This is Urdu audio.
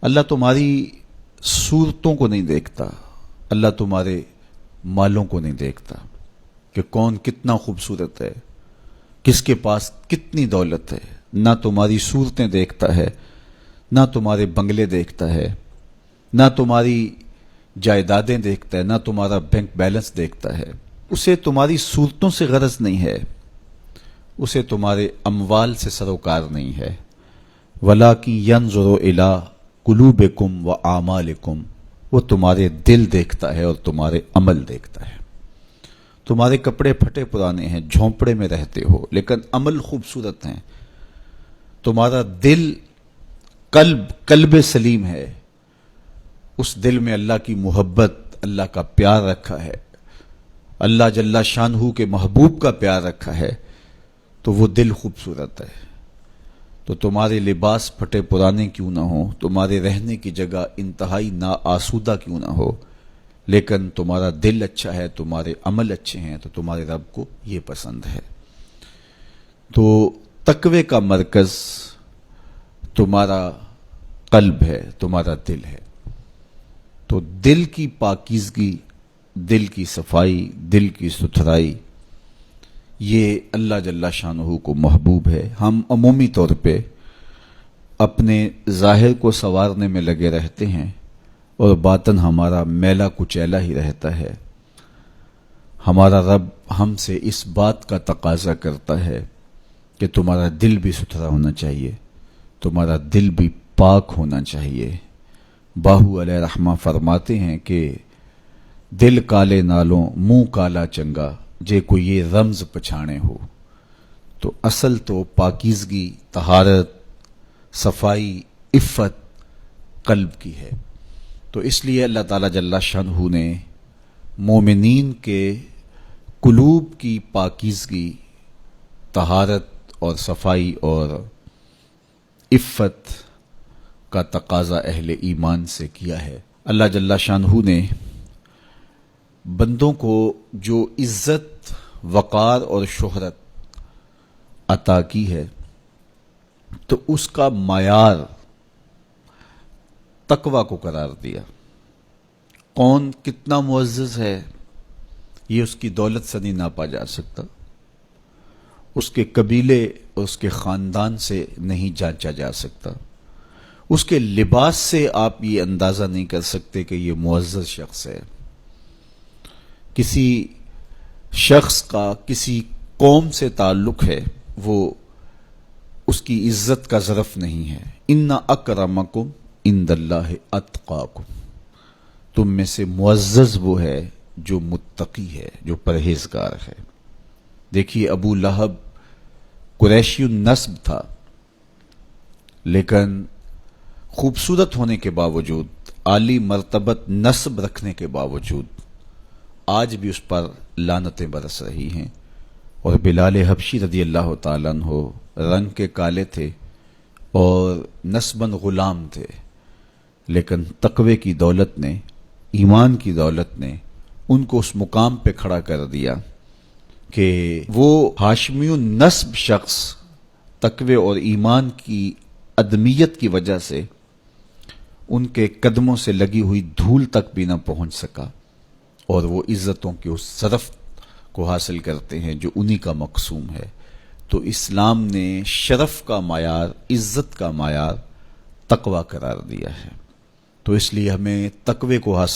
اللہ تمہاری صورتوں کو نہیں دیکھتا، اللہ تمہارے مالوں کو نہیں دیکھتا کہ کون کتنا خوبصورت ہے، کس کے پاس کتنی دولت ہے۔ نہ تمہاری صورتیں دیکھتا ہے، نہ تمہارے بنگلے دیکھتا ہے، نہ تمہاری جائیدادیں دیکھتا ہے، نہ تمہارا بینک بیلنس دیکھتا ہے۔ اسے تمہاری صورتوں سے غرض نہیں ہے، اسے تمہارے اموال سے سروکار نہیں ہے۔ وَلَٰكِن يَنظُرُ إِلَىٰ قُلُوبِكُمْ وَأَعْمَالِكُمْ، وہ تمہارے دل دیکھتا ہے اور تمہارے عمل دیکھتا ہے۔ تمہارے کپڑے پھٹے پرانے ہیں، جھونپڑے میں رہتے ہو، لیکن عمل خوبصورت ہیں۔ تمہارا دل قلب سلیم ہے، اس دل میں اللہ کی محبت، اللہ کا پیار رکھا ہے، اللہ جل شانہ کے محبوب کا پیار رکھا ہے، تو وہ دل خوبصورت ہے۔ تو تمہارے لباس پھٹے پرانے کیوں نہ ہوں، تمہارے رہنے کی جگہ انتہائی ناآسودہ کیوں نہ ہو، لیکن تمہارا دل اچھا ہے، تمہارے عمل اچھے ہیں، تو تمہارے رب کو یہ پسند ہے۔ تو تقوی کا مرکز تمہارا قلب ہے، تمہارا دل ہے۔ تو دل کی پاکیزگی، دل کی صفائی، دل کی ستھرائی، یہ اللہ جل شانہ کو محبوب ہے۔ ہم عمومی طور پہ اپنے ظاہر کو سنوارنے میں لگے رہتے ہیں اور باطن ہمارا میلا کچیلا ہی رہتا ہے۔ ہمارا رب ہم سے اس بات کا تقاضا کرتا ہے کہ تمہارا دل بھی ستھرا ہونا چاہیے، تمہارا دل بھی پاک ہونا چاہیے۔ باہو علیہ رحمہ فرماتے ہیں کہ دل کالے نالوں منہ کالا چنگا، جے کوئی یہ رمز پچھانے ہو۔ تو اصل تو پاکیزگی، طہارت، صفائی، عفت قلب کی ہے۔ تو اس لیے اللہ تعالیٰ جل شانہ نے مومنین کے قلوب کی پاکیزگی، طہارت اور صفائی اور عفت کا تقاضا اہل ایمان سے کیا ہے۔ اللہ جل شانہ نے بندوں کو جو عزت، وقار اور شہرت عطا کی ہے، تو اس کا معیار تقوی کو قرار دیا۔ کون کتنا معزز ہے، یہ اس کی دولت سے نہیں ناپا جا سکتا، اس کے قبیلے اور اس کے خاندان سے نہیں جانچا جا سکتا، اس کے لباس سے آپ یہ اندازہ نہیں کر سکتے کہ یہ معزز شخص ہے۔ کسی شخص کا کسی قوم سے تعلق ہے، وہ اس کی عزت کا ظرف نہیں ہے۔ ان اکرمکم عند اللہ اتقاکم، تم میں سے معزز وہ ہے جو متقی ہے، جو پرہیزگار ہے۔ دیکھیے ابو لہب قریشی النسب تھا، لیکن خوبصورت ہونے کے باوجود، عالی مرتبت نسب رکھنے کے باوجود آج بھی اس پر لعنتیں برس رہی ہیں۔ اور بلال حبشی رضی اللہ تعالیٰ عنہ رنگ کے کالے تھے اور نسباً غلام تھے، لیکن تقوی کی دولت نے، ایمان کی دولت نے ان کو اس مقام پہ کھڑا کر دیا کہ وہ ہاشمی النسب شخص تقوی اور ایمان کی عدمیت کی وجہ سے ان کے قدموں سے لگی ہوئی دھول تک بھی نہ پہنچ سکا، اور وہ عزتوں کے اس شرف کو حاصل کرتے ہیں جو انہی کا مقسوم ہے۔ تو اسلام نے شرف کا معیار، عزت کا معیار تقوی قرار دیا ہے۔ تو اس لیے ہمیں تقوی کو حاصل